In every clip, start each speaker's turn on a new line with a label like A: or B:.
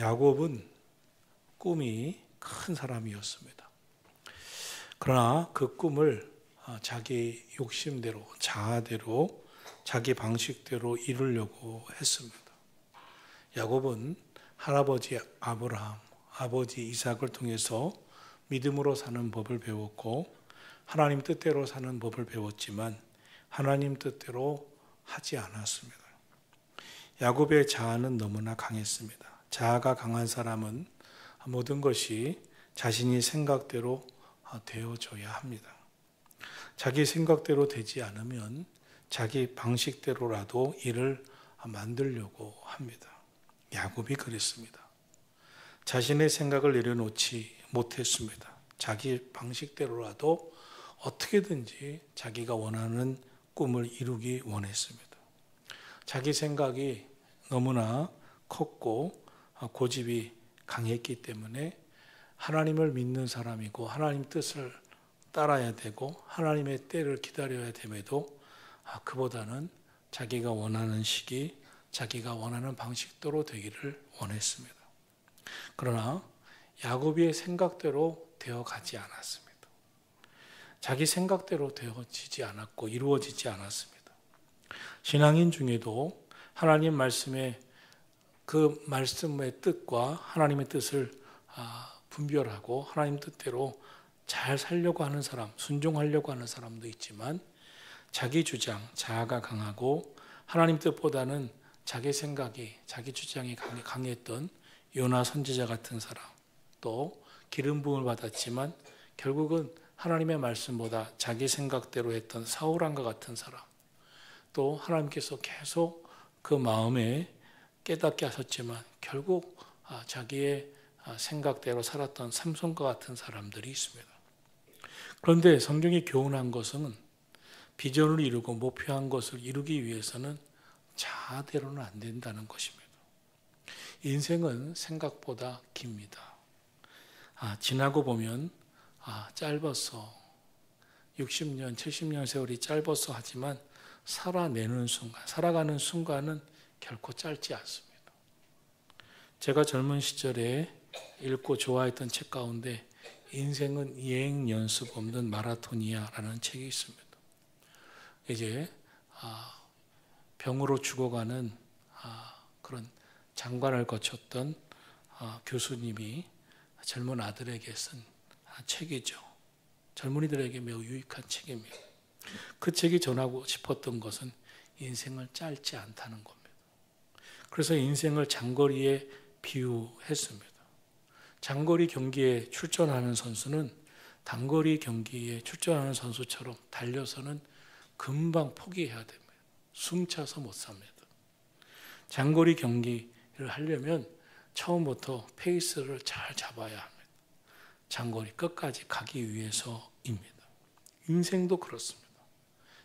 A: 야곱은 꿈이 큰 사람이었습니다. 그러나 그 꿈을 자기 욕심대로, 자아대로, 자기 방식대로 이루려고 했습니다. 야곱은 할아버지 아브라함, 아버지 이삭을 통해서 믿음으로 사는 법을 배웠고 하나님 뜻대로 사는 법을 배웠지만 하나님 뜻대로 하지 않았습니다. 야곱의 자아는 너무나 강했습니다. 자아가 강한 사람은 모든 것이 자신이 생각대로 되어져야 합니다. 자기 생각대로 되지 않으면 자기 방식대로라도 일을 만들려고 합니다. 야곱이 그랬습니다. 자신의 생각을 내려놓지 못했습니다. 자기 방식대로라도 어떻게든지 자기가 원하는 꿈을 이루기 원했습니다. 자기 생각이 너무나 컸고 고집이 강했기 때문에 하나님을 믿는 사람이고 하나님 뜻을 따라야 되고 하나님의 때를 기다려야 됨에도 그보다는 자기가 원하는 시기, 자기가 원하는 방식대로 되기를 원했습니다. 그러나 야곱의 생각대로 되어가지 않았습니다. 자기 생각대로 되어지지 않았고 이루어지지 않았습니다. 신앙인 중에도 하나님 말씀의 그 말씀의 뜻과 하나님의 뜻을 분별하고 하나님 뜻대로 잘 살려고 하는 사람, 순종하려고 하는 사람도 있지만 자기 주장, 자아가 강하고 하나님 뜻보다는 자기 생각이, 자기 주장이 강했던 요나 선지자 같은 사람, 또 기름 부음을 받았지만 결국은 하나님의 말씀보다 자기 생각대로 했던 사울 왕과 같은 사람, 또 하나님께서 계속 그 마음에 깨닫게 하셨지만 결국 자기의 생각대로 살았던 삼손과 같은 사람들이 있습니다. 그런데 성경이 교훈한 것은 비전을 이루고 목표한 것을 이루기 위해서는 자아대로는 안 된다는 것입니다. 인생은 생각보다 깁니다. 지나고 보면 짧았어. 60년, 70년 세월이 짧았어 하지만 살아내는 순간, 살아가는 순간은 결코 짧지 않습니다. 제가 젊은 시절에 읽고 좋아했던 책 가운데 인생은 예행 연습 없는 마라톤이야라는 책이 있습니다. 이제 병으로 죽어가는 그런 장관을 거쳤던 교수님이 젊은 아들에게 쓴 책이죠. 젊은이들에게 매우 유익한 책입니다. 그 책이 전하고 싶었던 것은 인생을 짧지 않다는 겁니다. 그래서 인생을 장거리에 비유했습니다. 장거리 경기에 출전하는 선수는 단거리 경기에 출전하는 선수처럼 달려서는 금방 포기해야 됩니다. 숨차서 못 삽니다. 장거리 경기를 하려면 처음부터 페이스를 잘 잡아야 합니다. 장거리 끝까지 가기 위해서입니다. 인생도 그렇습니다.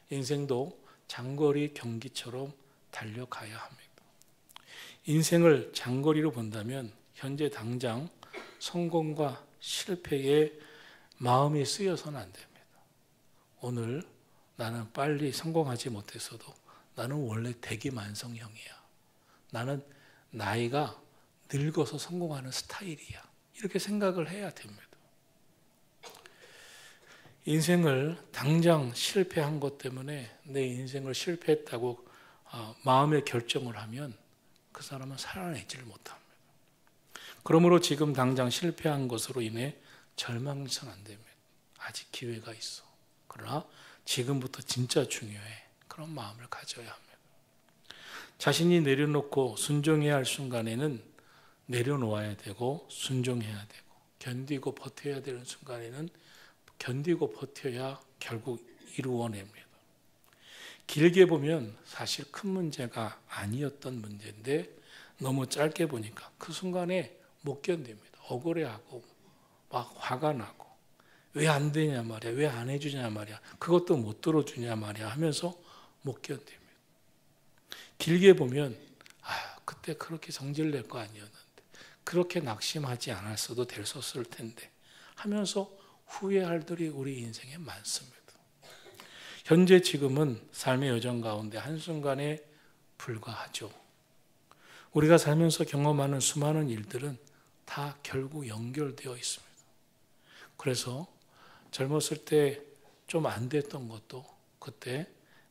A: 인생도 장거리 경기처럼 달려가야 합니다. 인생을 장거리로 본다면 현재 당장 성공과 실패에 마음이 쓰여서는 안 됩니다. 오늘 나는 빨리 성공하지 못했어도 나는 원래 대기만성형이야. 나는 나이가 늙어서 성공하는 스타일이야. 이렇게 생각을 해야 됩니다. 인생을 당장 실패한 것 때문에 내 인생을 실패했다고 마음의 결정을 하면 그 사람은 살아내지를 못합니다. 그러므로 지금 당장 실패한 것으로 인해 절망해서는 안 됩니다. 아직 기회가 있어. 그러나 지금부터 진짜 중요해. 그런 마음을 가져야 합니다. 자신이 내려놓고 순종해야 할 순간에는 내려놓아야 되고 순종해야 되고 견디고 버텨야 되는 순간에는 견디고 버텨야 결국 이루어냅니다. 길게 보면 사실 큰 문제가 아니었던 문제인데 너무 짧게 보니까 그 순간에 못 견딥니다. 억울해하고 막 화가 나고 왜 안 되냐 말이야. 왜 안 해주냐 말이야. 그것도 못 들어주냐 말이야 하면서 못 견딥니다. 길게 보면 그때 그렇게 성질낼 거 아니었는데 그렇게 낙심하지 않았어도 됐었을 텐데 하면서 후회할 들이 우리 인생에 많습니다. 현재 지금은 삶의 여정 가운데 한순간에 불과하죠. 우리가 살면서 경험하는 수많은 일들은 다 결국 연결되어 있습니다. 그래서 젊었을 때 좀 안 됐던 것도 그때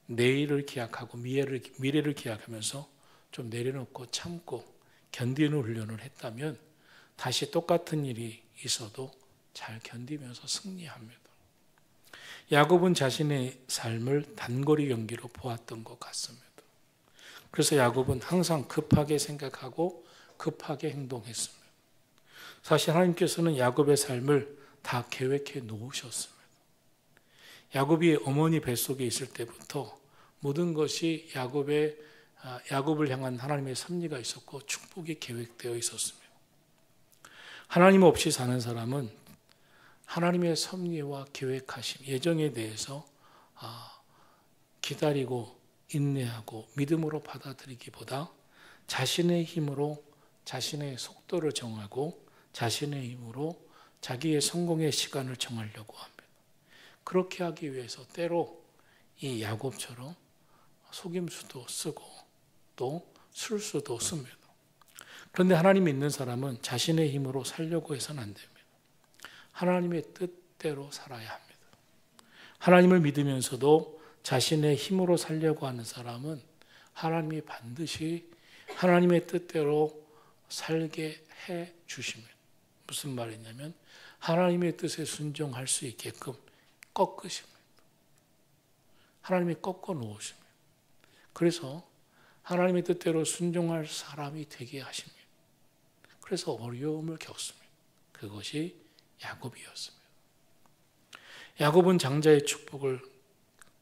A: 내일을 기약하고 미래를 기약하면서 좀 내려놓고 참고 견디는 훈련을 했다면 다시 똑같은 일이 있어도 잘 견디면서 승리합니다. 야곱은 자신의 삶을 단거리 경기로 보았던 것 같습니다. 그래서 야곱은 항상 급하게 생각하고 급하게 행동했습니다. 사실 하나님께서는 야곱의 삶을 다 계획해 놓으셨습니다. 야곱이 어머니 뱃속에 있을 때부터 모든 것이 야곱을 향한 하나님의 섭리가 있었고 축복이 계획되어 있었습니다. 하나님 없이 사는 사람은 하나님의 섭리와 계획하심, 예정에 대해서 기다리고 인내하고 믿음으로 받아들이기보다 자신의 힘으로 자신의 속도를 정하고 자신의 힘으로 자기의 성공의 시간을 정하려고 합니다. 그렇게 하기 위해서 때로 이 야곱처럼 속임수도 쓰고 또 술수도 씁니다. 그런데 하나님 믿는 사람은 자신의 힘으로 살려고 해서는 안 됩니다. 하나님의 뜻대로 살아야 합니다. 하나님을 믿으면서도 자신의 힘으로 살려고 하는 사람은 하나님이 반드시 하나님의 뜻대로 살게 해 주십니다. 무슨 말이냐면 하나님의 뜻에 순종할 수 있게끔 꺾으십니다. 하나님이 꺾어 놓으십니다. 그래서 하나님의 뜻대로 순종할 사람이 되게 하십니다. 그래서 어려움을 겪습니다. 그것이 야곱이었습니다. 야곱은 장자의 축복을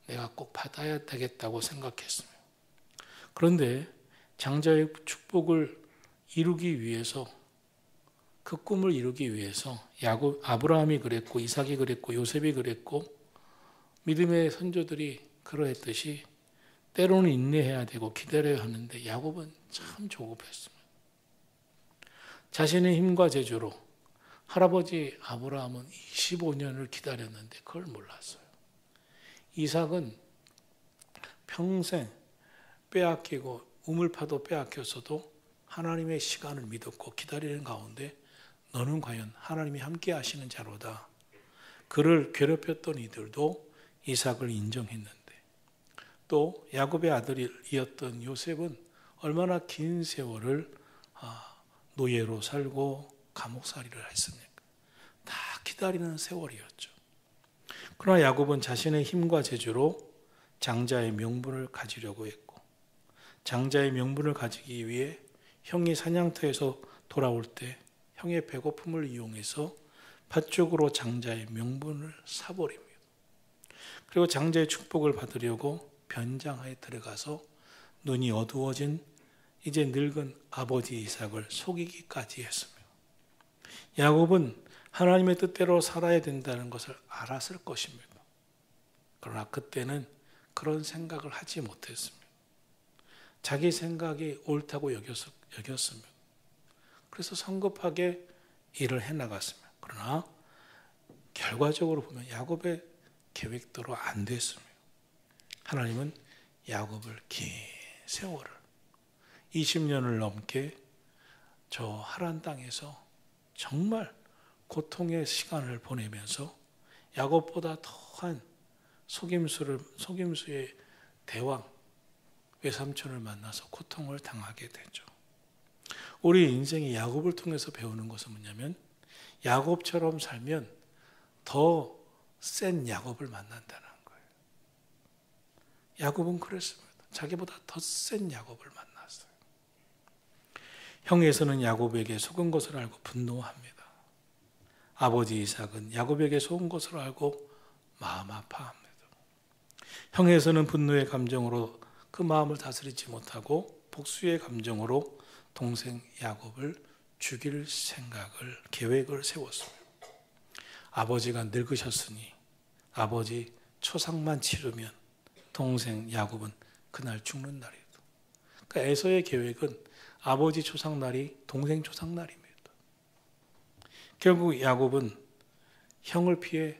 A: 내가 꼭 받아야 되겠다고 생각했습니다. 그런데 장자의 축복을 이루기 위해서 그 꿈을 이루기 위해서 아브라함이 그랬고 이삭이 그랬고 요셉이 그랬고 믿음의 선조들이 그러했듯이 때로는 인내해야 되고 기다려야 하는데 야곱은 참 조급했습니다. 자신의 힘과 재주로 할아버지 아브라함은 25년을 기다렸는데 그걸 몰랐어요. 이삭은 평생 빼앗기고 우물파도 빼앗겼어도 하나님의 시간을 믿었고 기다리는 가운데 너는 과연 하나님이 함께 하시는 자로다. 그를 괴롭혔던 이들도 이삭을 인정했는데 또 야곱의 아들이었던 요셉은 얼마나 긴 세월을 노예로 살고 감옥살이를 했습니까? 다 기다리는 세월이었죠. 그러나 야곱은 자신의 힘과 재주로 장자의 명분을 가지려고 했고 장자의 명분을 가지기 위해 형이 사냥터에서 돌아올 때 형의 배고픔을 이용해서 팥죽으로 장자의 명분을 사버립니다. 그리고 장자의 축복을 받으려고 변장하에 들어가서 눈이 어두워진 이제 늙은 아버지 이삭을 속이기까지 했습니다. 야곱은 하나님의 뜻대로 살아야 된다는 것을 알았을 것입니다. 그러나 그때는 그런 생각을 하지 못했습니다. 자기 생각이 옳다고 여겼습니다. 그래서 성급하게 일을 해나갔습니다. 그러나 결과적으로 보면 야곱의 계획대로 안 됐습니다. 하나님은 야곱을 긴 세월을 20년을 넘게 저 하란 땅에서 정말 고통의 시간을 보내면서 야곱보다 더한 속임수의 대왕 외삼촌을 만나서 고통을 당하게 되죠. 우리 인생이 야곱을 통해서 배우는 것은 뭐냐면 야곱처럼 살면 더 센 야곱을 만난다는 거예요. 야곱은 그랬습니다. 자기보다 더 센 야곱을 만났어요. 형에서는 야곱에게 속은 것을 알고 분노합니다. 아버지 이삭은 야곱에게 속은 것을 알고 마음 아파합니다. 형에서는 분노의 감정으로 그 마음을 다스리지 못하고 복수의 감정으로 동생 야곱을 죽일 계획을 세웠습니다. 아버지가 늙으셨으니 아버지 초상만 치르면 동생 야곱은 그날 죽는 날이다. 그러니까 에서의 계획은 아버지 초상날이 동생 초상날입니다. 결국 야곱은 형을 피해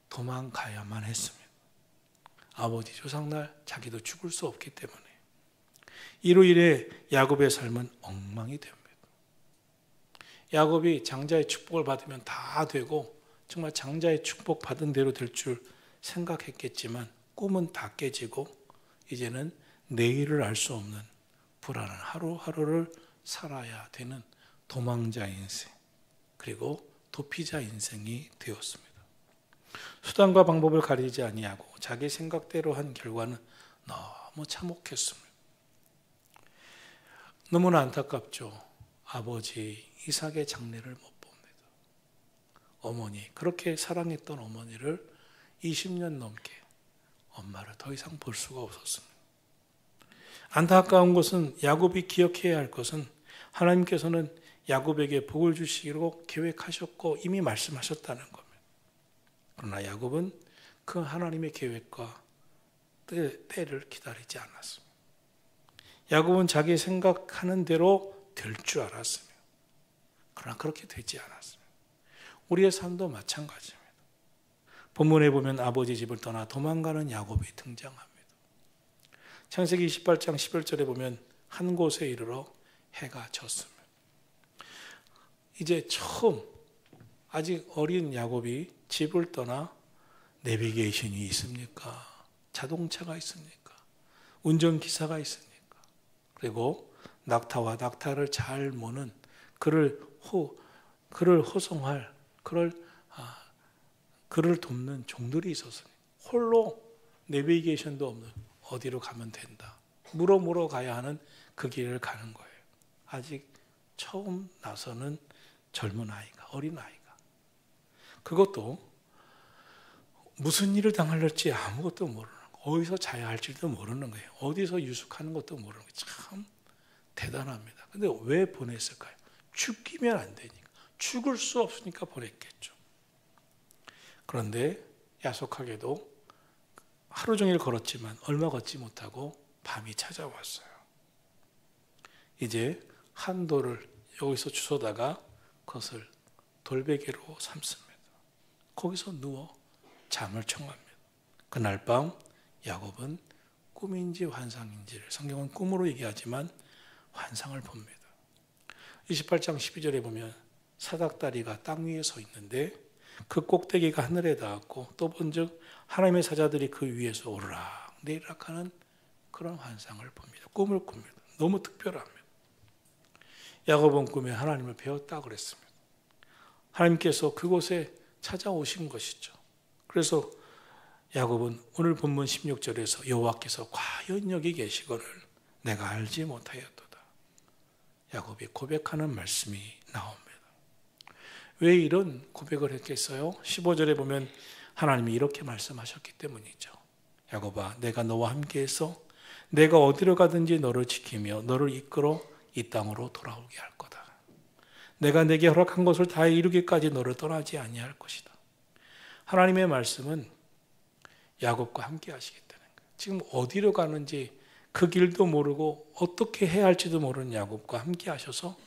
A: 도망가야만 했습니다. 아버지 초상날 자기도 죽을 수 없기 때문에. 이로 인해 야곱의 삶은 엉망이 됩니다. 야곱이 장자의 축복을 받으면 다 되고 정말 장자의 축복 받은 대로 될 줄 생각했겠지만 꿈은 다 깨지고 이제는 내일을 알 수 없는 불안한 하루하루를 살아야 되는 도망자 인생, 그리고 도피자 인생이 되었습니다. 수단과 방법을 가리지 아니하고 자기 생각대로 한 결과는 너무 참혹했습니다. 너무나 안타깝죠. 아버지 이삭의 장례를 못 봅니다. 어머니, 그렇게 사랑했던 어머니를 20년 넘게 엄마를 더 이상 볼 수가 없었습니다. 안타까운 것은 야곱이 기억해야 할 것은 하나님께서는 야곱에게 복을 주시기로 계획하셨고 이미 말씀하셨다는 겁니다. 그러나 야곱은 그 하나님의 계획과 때를 기다리지 않았습니다. 야곱은 자기 생각하는 대로 될 줄 알았습니다. 그러나 그렇게 되지 않았습니다. 우리의 삶도 마찬가지입니다. 본문에 보면 아버지 집을 떠나 도망가는 야곱이 등장합니다. 창세기 28장 11절에 보면 한 곳에 이르러 해가 졌습니다. 이제 처음 아직 어린 야곱이 집을 떠나 내비게이션이 있습니까? 자동차가 있습니까? 운전기사가 있습니까? 그리고 낙타와 낙타를 잘 모는 그를 호송할 그를 돕는 종들이 있었습니다. 홀로 내비게이션도 없는 어디로 가면 된다. 물어 가야 하는 그 길을 가는 거예요. 아직 처음 나서는 젊은 아이가, 어린 아이가. 그것도 무슨 일을 당할지 아무것도 모르는 거예요. 어디서 자야 할지도 모르는 거예요. 어디서 유숙하는 것도 모르는 거예요. 참 대단합니다. 근데 왜 보냈을까요? 죽기면 안 되니까. 죽을 수 없으니까 보냈겠죠. 그런데 야속하게도 하루 종일 걸었지만 얼마 걷지 못하고 밤이 찾아왔어요. 이제 한 돌을 여기서 주워다가 그것을 돌베개로 삼습니다. 거기서 누워 잠을 청합니다. 그날 밤 야곱은 꿈인지 환상인지를 성경은 꿈으로 얘기하지만 환상을 봅니다. 28장 12절에 보면 사닥다리가 땅 위에 서 있는데 그 꼭대기가 하늘에 닿았고 또 본즉 하나님의 사자들이 그 위에서 오르락 내리락 하는 그런 환상을 봅니다. 꿈을 꿉니다. 너무 특별합니다. 야곱은 꿈에 하나님을 배웠다 그랬습니다. 하나님께서 그곳에 찾아오신 것이죠. 그래서 야곱은 오늘 본문 16절에서 여호와께서 과연 여기 계시거늘 내가 알지 못하였도다. 야곱이 고백하는 말씀이 나옵니다. 왜 이런 고백을 했겠어요? 15절에 보면 하나님이 이렇게 말씀하셨기 때문이죠. 야곱아, 내가 너와 함께해서 내가 어디로 가든지 너를 지키며 너를 이끌어 이 땅으로 돌아오게 할 거다. 내가 내게 허락한 것을 다 이루기까지 너를 떠나지 아니할 것이다. 하나님의 말씀은 야곱과 함께 하시겠다는 거예요. 지금 어디로 가는지 그 길도 모르고 어떻게 해야 할지도 모르는 야곱과 함께 하셔서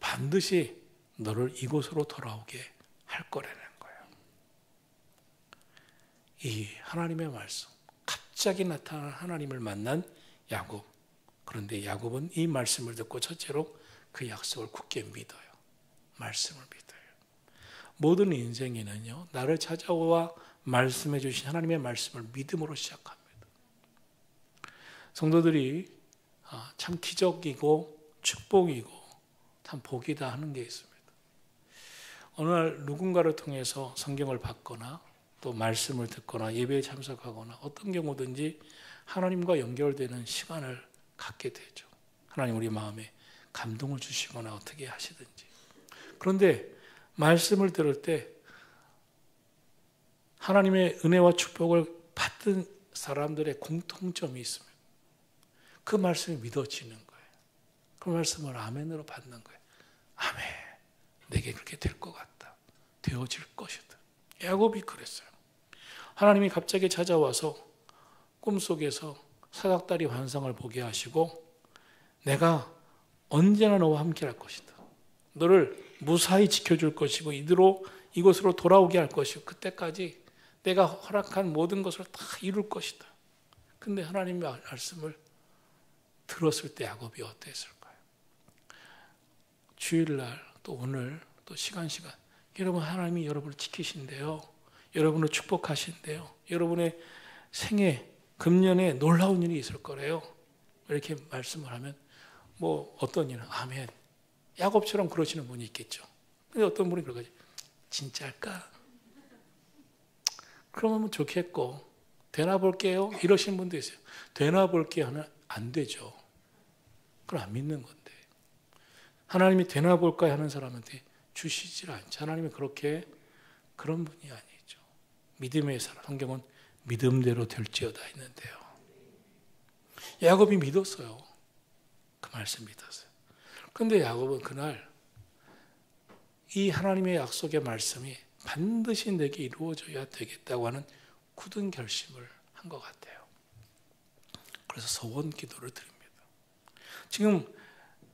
A: 반드시 너를 이곳으로 돌아오게 할 거라는 거예요. 이 하나님의 말씀, 갑자기 나타난 하나님을 만난 야곱. 그런데 야곱은 이 말씀을 듣고 첫째로 그 약속을 굳게 믿어요. 말씀을 믿어요. 모든 인생에는요, 나를 찾아와 말씀해 주신 하나님의 말씀을 믿음으로 시작합니다. 성도들이 참 기적이고 축복이고 참 복이다 하는 게 있습니다. 어느 날 누군가를 통해서 성경을 받거나 또 말씀을 듣거나 예배에 참석하거나 어떤 경우든지 하나님과 연결되는 시간을 갖게 되죠. 하나님 우리 마음에 감동을 주시거나 어떻게 하시든지. 그런데 말씀을 들을 때 하나님의 은혜와 축복을 받은 사람들의 공통점이 있습니다. 그 말씀이 믿어지는 거예요. 그 말씀을 아멘으로 받는 거예요. 아멘. 내게 그렇게 될 것 같다. 되어질 것이다. 야곱이 그랬어요. 하나님이 갑자기 찾아와서 꿈속에서 사닥다리 환상을 보게 하시고 내가 언제나 너와 함께 할 것이다. 너를 무사히 지켜줄 것이고 이곳으로 돌아오게 할 것이고 그때까지 내가 허락한 모든 것을 다 이룰 것이다. 근데 하나님의 말씀을 들었을 때 야곱이 어땠을까요? 주일날 또 오늘 또 시간 여러분 하나님이 여러분을 지키신대요. 여러분을 축복하신대요. 여러분의 생애 금년에 놀라운 일이 있을 거래요. 이렇게 말씀을 하면 뭐 어떤 일은 아멘. 야곱처럼 그러시는 분이 있겠죠. 근데 어떤 분이 그러지 진짜일까? 그러면 좋겠고 되나 볼게요. 이러시는 분도 있어요. 되나 볼게요 하면 안 되죠. 그건 안 믿는 건데. 하나님이 되나 볼까 하는 사람한테 주시질 않죠. 하나님이 그런 분이 아니죠. 믿음의 사람. 성경은 믿음대로 될지어다 했는데요. 야곱이 믿었어요. 그 말씀 믿었어요. 그런데 야곱은 그날 이 하나님의 약속의 말씀이 반드시 내게 이루어져야 되겠다고 하는 굳은 결심을 한 것 같아요. 그래서 소원 기도를 드립니다. 지금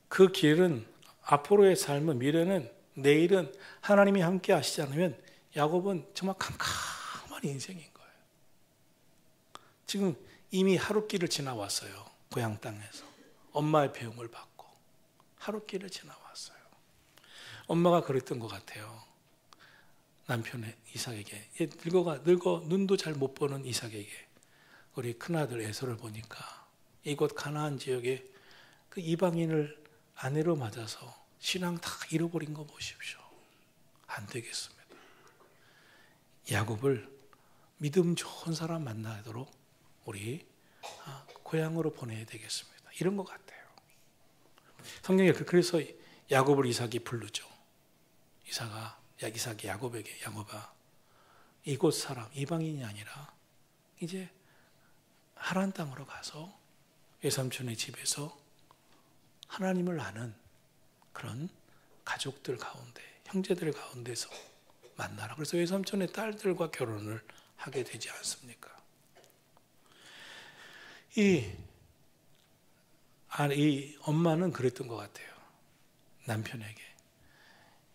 A: 그 길은 앞으로의 삶은 미래는 내일은 하나님이 함께 하시지 않으면 야곱은 정말 캄캄한 인생인 거예요. 지금 이미 하룻길을 지나왔어요. 고향 땅에서 엄마의 배움을 받고 하룻길을 지나왔어요. 엄마가 그랬던 것 같아요. 남편 이삭에게 늙어 눈도 잘 못 보는 이삭에게 우리 큰아들 에서를 보니까 이곳 가나안 지역에 그 이방인을 아내로 맞아서 신앙 다 잃어버린 거 보십시오. 안 되겠습니다. 야곱을 믿음 좋은 사람 만나도록 우리 고향으로 보내야 되겠습니다. 이런 것 같아요. 성경에 그래서 야곱을 이삭이 부르죠. 이삭이 야곱에게 야곱아 이곳 사람 이방인이 아니라 이제 하란 땅으로 가서 외삼촌의 집에서 하나님을 아는 그런 가족들 가운데 형제들 가운데서 만나라. 그래서 외삼촌의 딸들과 결혼을 하게 되지 않습니까? 이 엄마는 그랬던 것 같아요. 남편에게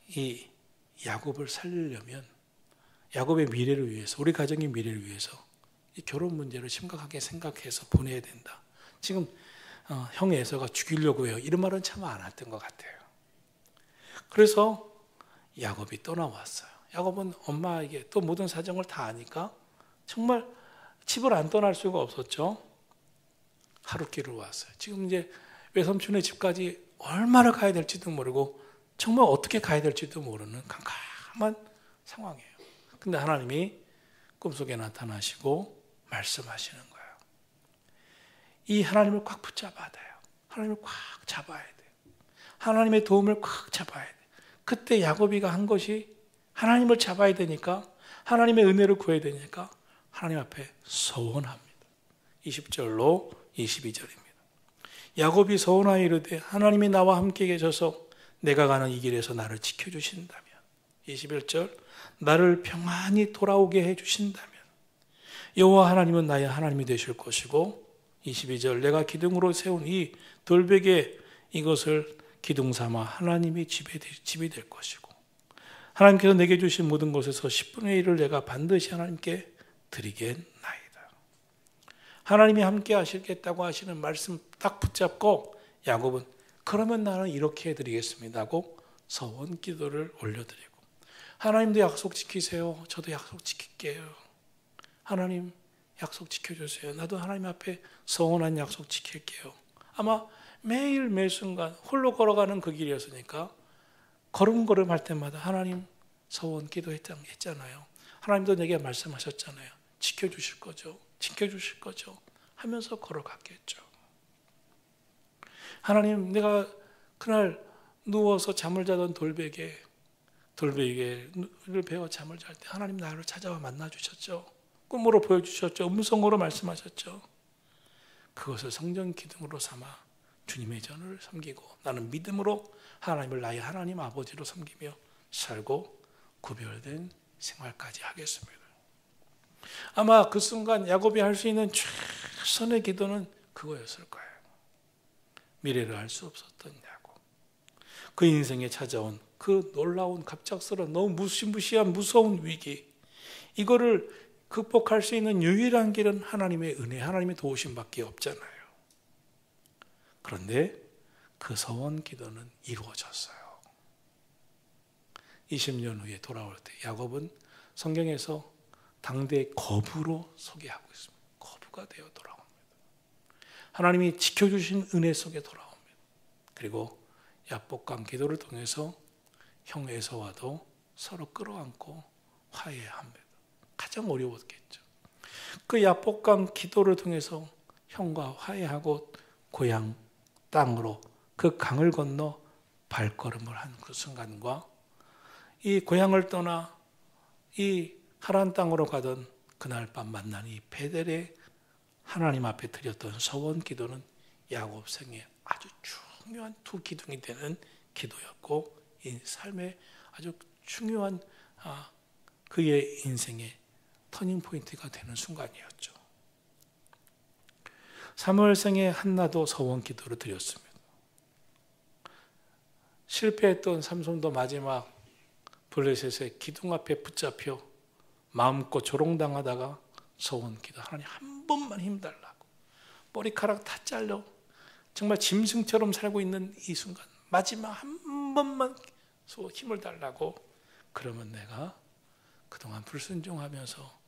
A: 이 야곱을 살리려면 야곱의 미래를 위해서 우리 가정의 미래를 위해서 이 결혼 문제를 심각하게 생각해서 보내야 된다. 지금 형 에서가 죽이려고 해요. 이런 말은 참 안 했던 것 같아요. 그래서 야곱이 떠나왔어요. 야곱은 엄마에게 또 모든 사정을 다 아니까 정말 집을 안 떠날 수가 없었죠. 하룻길을 왔어요. 지금 이제 외삼촌의 집까지 얼마나 가야 될지도 모르고 정말 어떻게 가야 될지도 모르는 캄캄한 상황이에요. 근데 하나님이 꿈속에 나타나시고 말씀하시는 거예요. 이 하나님을 꽉 붙잡아야 돼요. 하나님을 꽉 잡아야 돼요. 하나님의 도움을 꽉 잡아야 돼요. 그때 야곱이가 한 것이 하나님을 잡아야 되니까 하나님의 은혜를 구해야 되니까 하나님 앞에 서원합니다. 20절로 22절입니다. 야곱이 서원하여 이르되 하나님이 나와 함께 계셔서 내가 가는 이 길에서 나를 지켜주신다면 21절 나를 평안히 돌아오게 해주신다면 여호와 하나님은 나의 하나님이 되실 것이고 22절 내가 기둥으로 세운 이 돌베개 이것을 기둥 삼아 하나님이 집이 될 것이고 하나님께서 내게 주신 모든 것에서 10분의 1을 내가 반드시 하나님께 드리겠나이다. 하나님이 함께 하시겠다고 하시는 말씀 딱 붙잡고 야곱은 그러면 나는 이렇게 해드리겠습니다 하고 서원 기도를 올려드리고 하나님도 약속 지키세요. 저도 약속 지킬게요. 하나님 약속 지켜주세요. 나도 하나님 앞에 서원한 약속 지킬게요. 아마 매일 매순간 홀로 걸어가는 그 길이었으니까 걸음걸음 할 때마다 하나님 서원 기도했잖아요. 하나님도 내게 말씀하셨잖아요. 지켜주실 거죠. 지켜주실 거죠. 하면서 걸어갔겠죠. 하나님 내가 그날 누워서 잠을 자던 돌베개를 베어 잠을 잘 때 하나님 나를 찾아와 만나주셨죠. 꿈으로 보여주셨죠. 음성으로 말씀하셨죠. 그것을 성전 기둥으로 삼아 주님의 전을 섬기고 나는 믿음으로 하나님을 나의 하나님 아버지로 섬기며 살고 구별된 생활까지 하겠습니다. 아마 그 순간 야곱이 할 수 있는 최선의 기도는 그거였을 거예요. 미래를 알 수 없었던 야곱. 그 인생에 찾아온 그 놀라운 갑작스러운 너무 무시무시한 무서운 위기 이거를 극복할 수 있는 유일한 길은 하나님의 은혜, 하나님의 도우심밖에 없잖아요. 그런데 그 소원 기도는 이루어졌어요. 20년 후에 돌아올 때 야곱은 성경에서 당대의 거부로 소개하고 있습니다. 거부가 되어 돌아옵니다. 하나님이 지켜주신 은혜 속에 돌아옵니다. 그리고 야복강 기도를 통해서 형 에서와도 서로 끌어안고 화해합니다. 가장 어려웠겠죠. 그 야복강 기도를 통해서 형과 화해하고 고향 땅으로 그 강을 건너 발걸음을 한 그 순간과 이 고향을 떠나 이 하란 땅으로 가던 그날 밤 만난 이 베델의 하나님 앞에 드렸던 서원 기도는 야곱 생에 아주 중요한 두 기둥이 되는 기도였고 이 삶의 아주 중요한 그의 인생의 터닝 포인트가 되는 순간이었죠. 사무엘 생에 한나도 서원 기도를 드렸습니다. 실패했던 삼손도 마지막 블레셋의 기둥 앞에 붙잡혀 마음껏 조롱당하다가 서원 기도, 하나님 한 번만 힘달라고, 머리카락 다 잘려 정말 짐승처럼 살고 있는 이 순간 마지막 한 번만 힘을 달라고, 그러면 내가 그동안 불순종하면서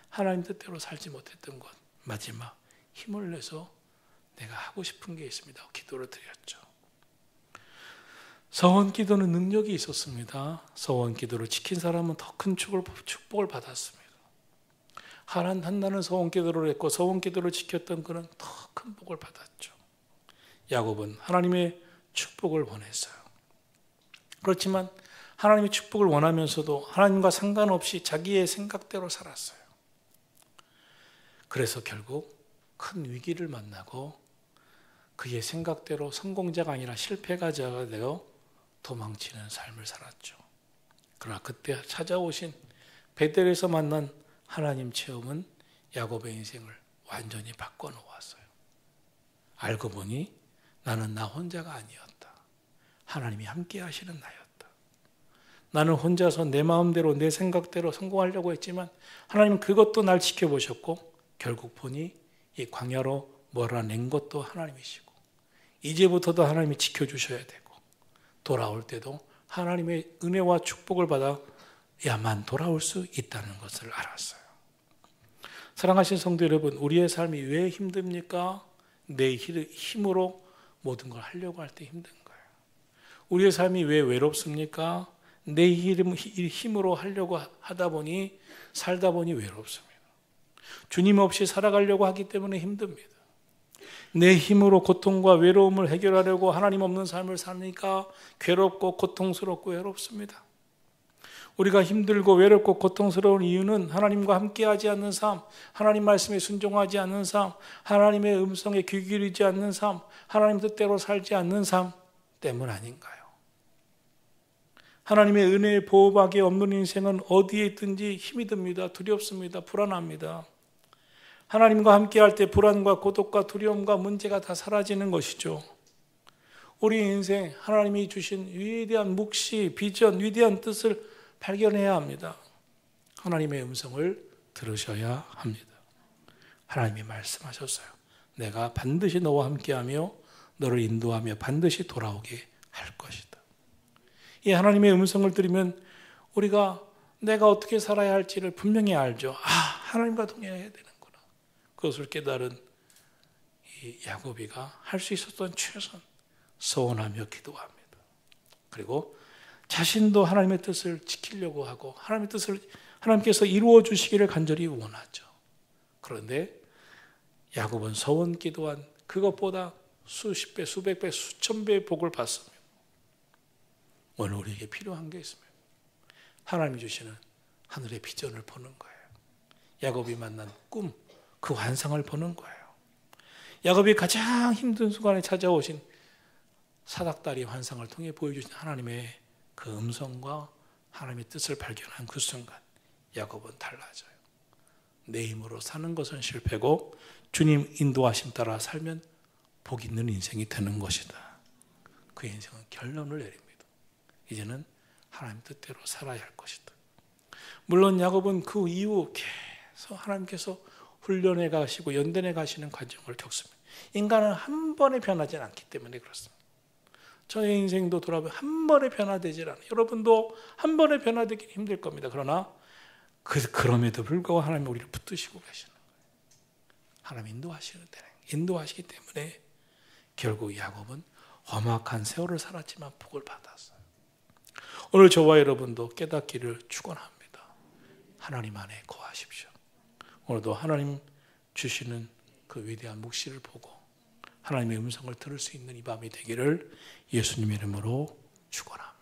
A: 하나님 뜻대로 살지 못했던 것 마지막 힘을 내서 내가 하고 싶은 게 있습니다. 기도를 드렸죠. 서원 기도는 능력이 있었습니다. 서원 기도를 지킨 사람은 더 큰 축복을 받았습니다. 한나는 서원 기도를 했고 서원 기도를 지켰던 그는 더 큰 복을 받았죠. 야곱은 하나님의 축복을 원했어요. 그렇지만 하나님의 축복을 원하면서도 하나님과 상관없이 자기의 생각대로 살았어요. 그래서 결국 큰 위기를 만나고 그의 생각대로 성공자가 아니라 실패자가 되어 도망치는 삶을 살았죠. 그러나 그때 찾아오신 베델에서 만난 하나님 체험은 야곱의 인생을 완전히 바꿔놓았어요. 알고 보니 나는 나 혼자가 아니었다. 하나님이 함께 하시는 나였다. 나는 혼자서 내 마음대로 내 생각대로 성공하려고 했지만 하나님은 그것도 날 지켜보셨고 결국 보니 이 광야로 몰아낸 것도 하나님이시고 이제부터도 하나님이 지켜주셔야 되고 돌아올 때도 하나님의 은혜와 축복을 받아야만 돌아올 수 있다는 것을 알았어요. 사랑하신 성도 여러분, 우리의 삶이 왜 힘듭니까? 내 힘으로 모든 걸 하려고 할 때 힘든 거예요. 우리의 삶이 왜 외롭습니까? 내 힘으로 하려고 하다 보니 살다 보니 외롭습니다. 주님 없이 살아가려고 하기 때문에 힘듭니다. 내 힘으로 고통과 외로움을 해결하려고 하나님 없는 삶을 사니까 괴롭고 고통스럽고 외롭습니다. 우리가 힘들고 외롭고 고통스러운 이유는 하나님과 함께하지 않는 삶, 하나님 말씀에 순종하지 않는 삶, 하나님의 음성에 귀 기울이지 않는 삶, 하나님 뜻대로 살지 않는 삶 때문 아닌가요? 하나님의 은혜의 보호막이 없는 인생은 어디에 있든지 힘이 듭니다. 두렵습니다. 불안합니다. 하나님과 함께할 때 불안과 고독과 두려움과 문제가 다 사라지는 것이죠. 우리 인생 하나님이 주신 위대한 묵시, 비전, 위대한 뜻을 발견해야 합니다. 하나님의 음성을 들으셔야 합니다. 하나님이 말씀하셨어요. 내가 반드시 너와 함께하며 너를 인도하며 반드시 돌아오게 할 것이다. 이 하나님의 음성을 들으면 우리가 내가 어떻게 살아야 할지를 분명히 알죠. 하나님과 동행해야 되는구나. 그것을 깨달은 이 야곱이가 할 수 있었던 최선, 서원하며 기도합니다. 그리고 자신도 하나님의 뜻을 지키려고 하고 하나님의 뜻을 하나님께서 이루어 주시기를 간절히 원하죠. 그런데 야곱은 서원 기도한 그것보다 수십 배, 수백 배, 수천 배의 복을 받습니다. 오늘 우리에게 필요한 게 있습니다. 하나님이 주시는 하늘의 비전을 보는 거예요. 야곱이 만난 꿈, 그 환상을 보는 거예요. 야곱이 가장 힘든 순간에 찾아오신 사닥다리 환상을 통해 보여주신 하나님의 그 음성과 하나님의 뜻을 발견한 그 순간 야곱은 달라져요. 내 힘으로 사는 것은 실패고 주님 인도하심 따라 살면 복 있는 인생이 되는 것이다. 그 인생은 결론을 내립니다. 이제는 하나님 뜻대로 살아야 할 것이다. 물론 야곱은 그 이후 계속 하나님께서 훈련해 가시고 연단해 가시는 과정을 겪습니다. 인간은 한 번에 변하지 않기 때문에 그렇습니다. 저의 인생도 돌아보면 한 번에 변화되질 않아요. 여러분도 한 번에 변화되기 힘들 겁니다. 그러나 그럼에도 불구하고 하나님이 우리를 붙드시고 계시는 거예요. 하나님 인도하시기 때문에 결국 야곱은 험악한 세월을 살았지만 복을 받았어요. 오늘 저와 여러분도 깨닫기를 축원합니다. 하나님 안에 거하십시오. 오늘도 하나님 주시는 그 위대한 묵시를 보고 하나님의 음성을 들을 수 있는 이 밤이 되기를 예수님의 이름으로 축원합니다.